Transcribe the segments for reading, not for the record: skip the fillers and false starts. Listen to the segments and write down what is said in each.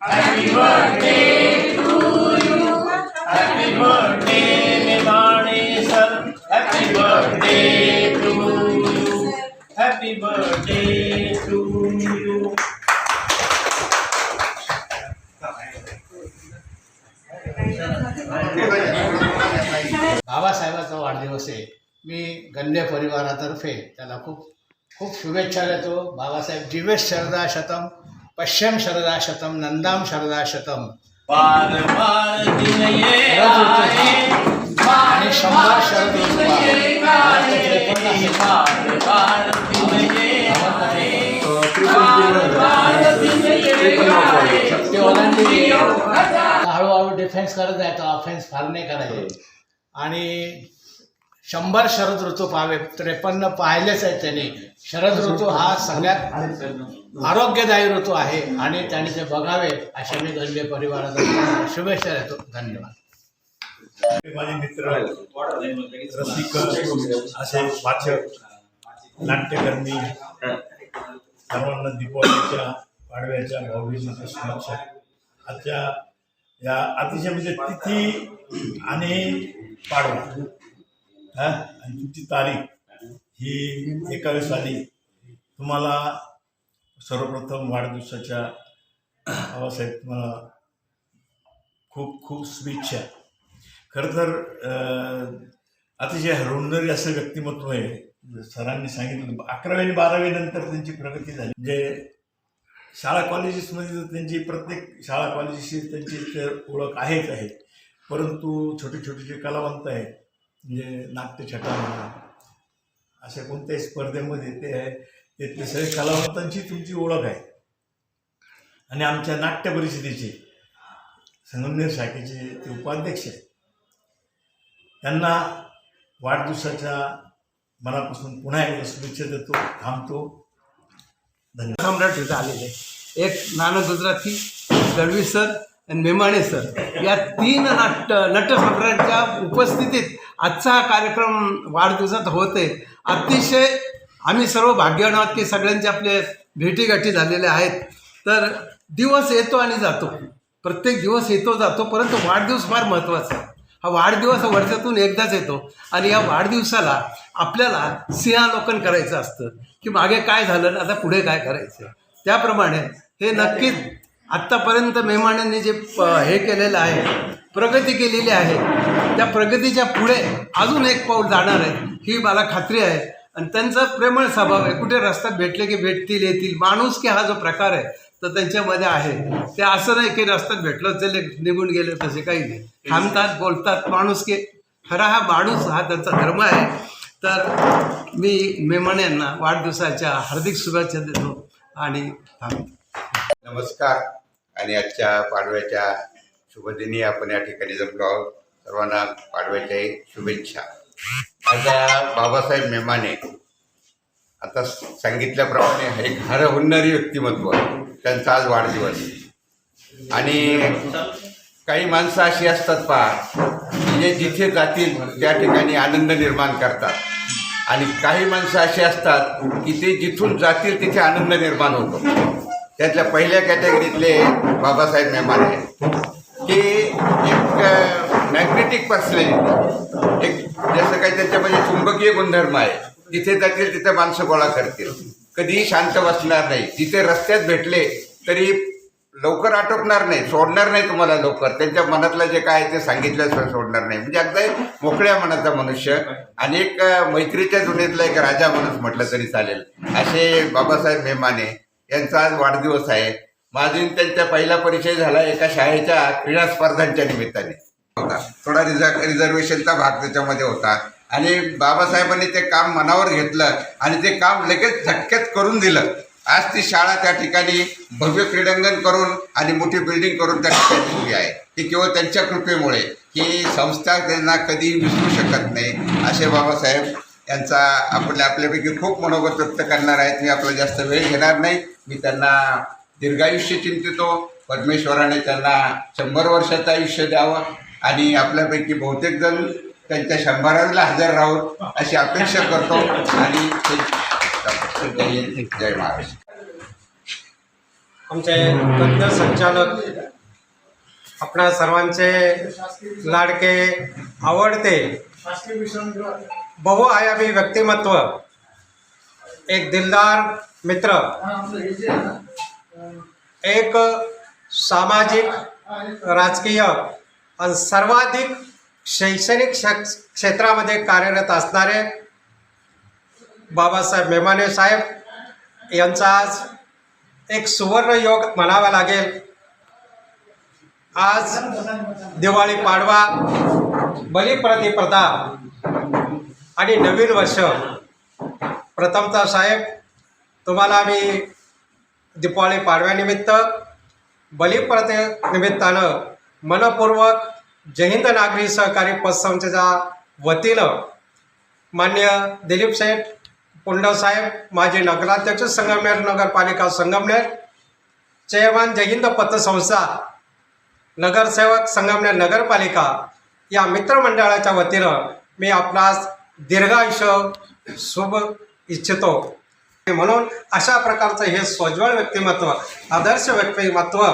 Happy birthday to you. Happy birthday Memane sir. Happy birthday to you. Happy birthday to you. बाबासाहेबांचा वाढदिवस आहे. मी गंडे परिवारातर्फे त्याला खूप खूप शुभेच्छा देतो. बाबासाहेब जीवेश शरदा शतम, पश्चिम शरदा शतम, नंदाम शरदा शतम. बार बार दिन ये आए, आणि 100 शरद ऋतू आहे. बार बार दिन ये आए, बार बार दिन ये आए. ते ओलांडली हळूहळू डिफेन्स करत जायचं, ऑफेन्स फार नाही करायचे. आणि 100 शरद ऋतू पाहावे, 53 पाहिलेच आहेत त्यांनी. शरद ऋतू हा सगळ्यात आरोग्यदायी ऋतू आहे आणि त्यांनी ते बघावे अशा मी गंडे परिवाराला शुभेच्छा देतो. धन्यवाद. माझे मित्र, रसिक, असे वाचक, नाट्यकर्मी सर्वांना दीपावलीच्या, पाडव्याच्या, भाऊबीजेच्या शुभेच्छा. आजच्या या अतिशय म्हणजे तिथी आणि पाडवा आणि तुमची तारीख ही 21 आली. तुम्हाला सर्वप्रथम वाढदिवसाच्या बाबासाहेब तुम्हाला खूप खूप शुभेच्छा. खरं तर अतिशय हरवणारी असं व्यक्तिमत्व आहे. सरांनी सांगितलं 11वी आणि 12वी नंतर त्यांची प्रगती झाली. म्हणजे शाळा कॉलेजेसमध्ये तर त्यांची प्रत्येक शाळा कॉलेजेसची त्यांची तर ओळख आहेच आहे. परंतु छोटे छोटे जे कलावंत आहेत, म्हणजे नाट्यछटा म्हणा, अशा कोणत्याही स्पर्धेमध्ये ते आहे, ते सगळे कलावंतांची तुमची ओळख आहे. आणि आमच्या नाट्य परिषदेचे संगमनेर शाखेचे ते उपाध्यक्ष आहेत. त्यांना वाढदिवसाच्या मनापासून पुन्हा एकदा शुभेच्छा देतो. थांबतो. धन्यवाद. सम्राट इथं आलेले. एक नाना गुजराती, दळवी सर आणि मेमाणे सर या 3 नटसम्राटच्या उपस्थितीत आजचा हा कार्यक्रम वाढदिवसात होते. अतिशय आम्ही सर्व भाग्यवान आहोत की सगळ्यांचे आपले भेटीगाठी झालेल्या आहेत. तर दिवस येतो आणि जातो, प्रत्येक दिवस येतो जातो, परंतु वाढदिवस फार महत्त्वाचा आहे. हा वाढदिवस वर्षातून एकदाच येतो आणि या वाढदिवसाला आपल्याला सिंहावलोकन करायचं असतं की मागे काय झालं, आता पुढे काय करायचं. त्याप्रमाणे हे नक्कीच आत्तापर्यंत मेहमानांनी जे हे केलेलं आहे, प्रगती केलेली आहे, त्या प्रगतीच्या पुढे अजून एक पाऊल जाणार आहे ही मला खात्री आहे. आणि त्यांचा प्रेमळ स्वभाव आहे. कुठे रस्त्यात भेटले की भेटतील, येतील. माणूस की हा जो प्रकार आहे तर त्यांच्यामध्ये आहे. ते असं नाही की रस्त्यात भेटलं चले निघून गेले, तसे काही नाही. थांबतात, बोलतात. माणूस की खरा हा माणूस हा त्यांचा धर्म आहे. तर मी मेहमान यांना वाढदिवसाच्या हार्दिक शुभेच्छा देतो आणि थांबतो. नमस्कार. आणि आजच्या पाडव्याच्या शुभदिनी आपण या ठिकाणी जमलो आहोत. सर्वांना पाडव्याच्या शुभेच्छा. माझा बाबासाहेब मेमाने आता सांगितल्याप्रमाणे एक हरहुन्नरी व्यक्तिमत्व, त्यांचा आज वाढदिवस. आणि काही माणसं अशी असतात पहा, जे जिथे जातील त्या ठिकाणी आनंद निर्माण करतात. आणि काही माणसं अशी असतात की ते जिथून जातील तिथे आनंद निर्माण होतो. त्यातल्या पहिल्या कॅटेगरीतले बाबासाहेब मेमाने, की एक मॅग्नेटिक पर्सनॅलिटी, एक जसं काही त्यांच्यामध्ये चुंबकीय गुणधर्म आहे. जिथे जातील तिथे माणसं गोळा करतील, कधीही शांत बसणार नाही. जिथे रस्त्यात भेटले तरी लवकर आटोपणार नाही, सोडणार नाही तुम्हाला लवकर. त्यांच्या मनातलं जे काय ते सांगितल्याशिवाय सोडणार नाही. म्हणजे अगदी मोकळ्या मनाचा मनुष्य आणि एक मैत्रीच्या जुनीतला एक राजा माणूस म्हटलं तरी चालेल, असे बाबासाहेब मेमाने यांचा आज वाढदिवस आहे. माझी त्यांचा पहिला परिचय झाला एका शाळेच्या क्रीडा स्पर्धांच्या निमित्ताने होता. थोडा रिझर्वेशनचा भाग त्याच्यामध्ये होता आणि बाबासाहेबांनी ते काम मनावर घेतलं आणि ते काम लगेच झटक्यात करून दिलं. आज ती शाळा त्या ठिकाणी भव्य क्रीडांगण करून आणि मोठी बिल्डिंग करून त्या ठिकाणी उभी आहे. ती केवळ त्यांच्या कृपेमुळे. ही संस्था त्यांना कधी विसरू शकत नाही. असे बाबासाहेब यांचा आपल्यापैकी खूप मनोगत व्यक्त करणार आहेत. मी आपला जास्त वेळ घेणार नाही. मी त्यांना दीर्घायुष्य चिंतितो. परमेश्वराने त्यांना 100 वर्षाचं आयुष्य द्यावं आणि आपल्यापैकी बहुतेक जण त्यांच्या 100वीला हजर राहून अशी अपेक्षा करतो. आणि जय महाराष्ट्र. आमचे तज्ञ संचालक, आपणा सर्वांचे लाडके, आवडते, बहुआयामी व्यक्तिमत्व, एक दिलदार मित्र, एक सामाजिक, राजकीय आणि सर्वाधिक शैक्षणिक क्षेत्रामध्ये कार्यरत असणारे बाबासाहेब मेमाने साहेब यांचा आज एक सुवर्ण योग म्हणावा लागेल. आज दिवाळी पाडवा, बलिप्रतिपदा आणि नवीन वर्ष. प्रथमतः साहेब, तुम्हाला मी दिवाळी पाडव्यानिमित्त, बलिप्रतिनिमित्तानं मनपूर्वक जय हिंद नागरी सहकारी पतसंस्थेच्या वतीनं मान्य दिलीप शेठ पुंडव साहेब, माजी नगराध्यक्ष संगमनेर नगरपालिका संगमनेर, चेअरमन जय हिंद पतसंस्था, नगरसेवक संगमनेर नगरपालिका या मित्रमंडळाच्या वतीनं मी आपणास दीर्घायुष्य शुभ इच्छितो. म्हणून अशा प्रकारचं हे सोज्वळ व्यक्तिमत्व, आदर्श व्यक्तिमत्व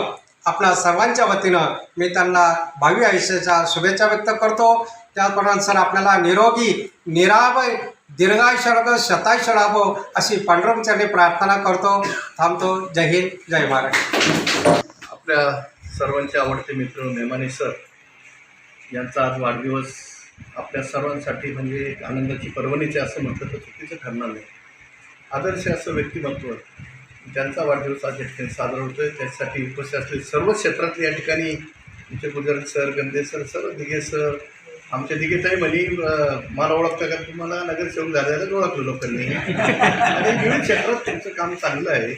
आपल्या सर्वांच्या वतीनं मी त्यांना भावी आयुष्याच्या शुभेच्छा व्यक्त करतो. त्याचप्रमाणे सर आपल्याला निरोगी, निरामय, दीर्घायुष्य लाभो, शतायुष्य लाभो अशी पांडुरंगाचरणी प्रार्थना करतो. थांबतो. जय हिंद, जय महाराष्ट्र. आपल्या सर्वांचे आवडते मित्र मेमाने सर यांचा आज वाढदिवस आपल्या सर्वांसाठी म्हणजे एक आनंदाची पर्वणीचे असं म्हटलं तर चुकीचं ठरणार नाही. आदर्श असं व्यक्तिमत्व ज्यांचा वाढदिवस आज या ठिकाणी साजरा होतो आहे, त्यासाठी उपस्थित असलेले सर्व क्षेत्रातले या ठिकाणी आमचे गुजरात सर, गंदे सर, सर्व दिघे सर, आमच्या दिघेताई म्हणी मला ओळखतं का, तुम्हाला नगरसेवक झाल्यालाच ओळखलं लोकांनी. आणि विविध क्षेत्रात त्यांचं काम चांगलं आहे.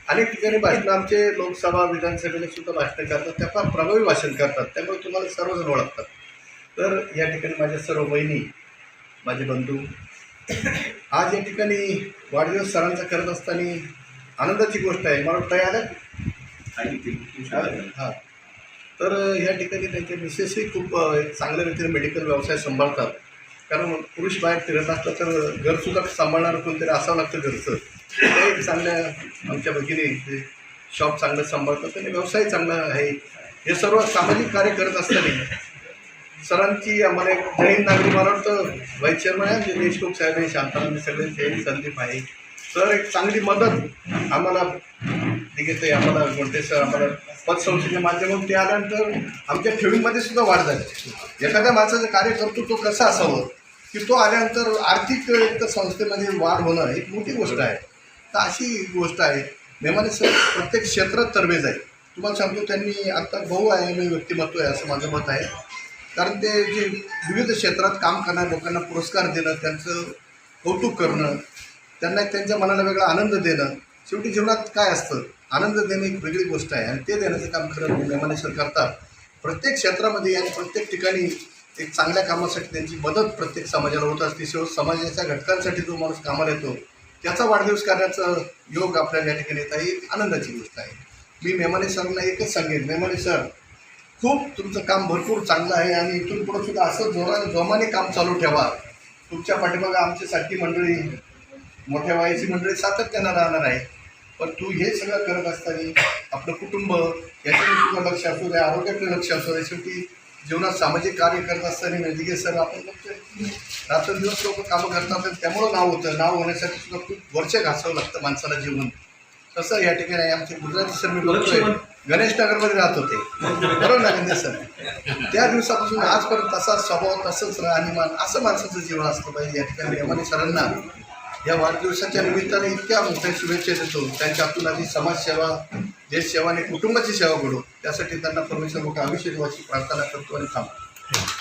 अनेक ठिकाणी भाषणं आमचे लोकसभा, विधानसभेला सुद्धा भाषणं करतात, त्या फार प्रभावी भाषण करतात, त्यामुळे तुम्हाला सर्वजण ओळखतात. तर या ठिकाणी माझ्या सर्व बहिणी, माझे बंधू, आज या ठिकाणी वाढदिवस सरांचा करत असताना आनंदाची गोष्ट आहे. मला वाटतं आलं हां. तर या ठिकाणी त्यांचे मिसेसही खूप चांगल्या रीतीने मेडिकल व्यवसाय सांभाळतात. कारण पुरुष बाहेर फिरत असलं तर घरसुद्धा सांभाळणारं कोणतरी असावं लागतं घरचं. ते एक चांगल्या आमच्या भगिनी शॉप चांगलं सांभाळतात आणि व्यवसाय चांगला आहे. हे सर्व सामाजिक कार्य करत असताना सरांची आम्हाला एक जय हिंद नागरी, मला वाटतं व्हाईस चेअरमन आहे जे देशमुख साहेब आहे, शांतानंद सगळे, संदीप आहे सर, एक चांगली मदत आम्हाला दिघे, आम्हाला गोंटे सर, आम्हाला पतसंस्थेच्या माध्यमातून ते आल्यानंतर आमच्या ठेवींमध्ये सुद्धा वाढ झाली. एखाद्या माणसाचं कार्य करतो तो कसं असावं की तो आल्यानंतर आर्थिक एक संस्थेमध्ये वाढ होणं एक मोठी गोष्ट आहे. तर अशी गोष्ट आहे. मेमाने सर प्रत्येक क्षेत्रात तरवेज आहे. तुम्हाला सांगतो त्यांनी आत्ता बहुआयामी व्यक्तिमत्व आहे असं माझं मत आहे. कारण ते जे विविध क्षेत्रात काम करणाऱ्या लोकांना पुरस्कार देणं, त्यांचं कौतुक करणं, त्यांना त्यांच्या मनाला वेगळा आनंद देणं, शेवटी जीवनात काय असतं, आनंद देणं एक वेगळी गोष्ट आहे. आणि ते देण्याचं काम खरं मेमाने सर करतात. प्रत्येक क्षेत्रामध्ये आणि प्रत्येक ठिकाणी एक चांगल्या कामासाठी त्यांची मदत प्रत्येक समाजाला होत असते. शेवट समाजाच्या घटकांसाठी जो माणूस कामाला येतो त्याचा वाढदिवस करण्याचं योग आपल्याला या ठिकाणी येत आहे. एक आनंदाची गोष्ट आहे. मी मेमाने सरला एकच सांगेन, मेमाने सर खूप तुमचं काम भरपूर चांगलं आहे आणि इथून पुढं सुद्धा असं जोमाने काम चालू ठेवा. तुमच्या पाठीमागं आमच्यासाठी मंडळी, मोठ्या वयाची मंडळी सातत्यानं राहणार आहे. पण तू हे सगळं करत असताना आपलं कुटुंब याच्याकडे तुझं लक्ष असू द्या, आरोग्याकडे लक्ष असू द्या. शेवटी जीवनात सामाजिक कार्य करत असताना नजिके सर आपण बघतोय रात्रंदिवस लोक कामं करतात आणि त्यामुळं नाव होतं. नाव होण्यासाठी सुद्धा खूप वर्ष घासावं लागतं माणसाला जीवन. तसं या ठिकाणी आमचे गुजराती सर मी बघतोय गणेशनगरमध्ये राहत होते, बरोबर ना गंदे सर. त्या दिवसापासून आजपर्यंत तसा स्वभाव, तसंच राहणीमान, असं माणसाचं जीवन असलं पाहिजे. या ठिकाणी मेमाने सरांना या वाढदिवसाच्या निमित्ताने इतक्या मोठ्या शुभेच्छा देतो. त्यांच्या हातून आधी समाजसेवा, देशसेवा आणि कुटुंबाची सेवा घडो, त्यासाठी त्यांना परमेश्वर मोठा आयुष्य देवाची प्रार्थना करतो आणि थांबतो.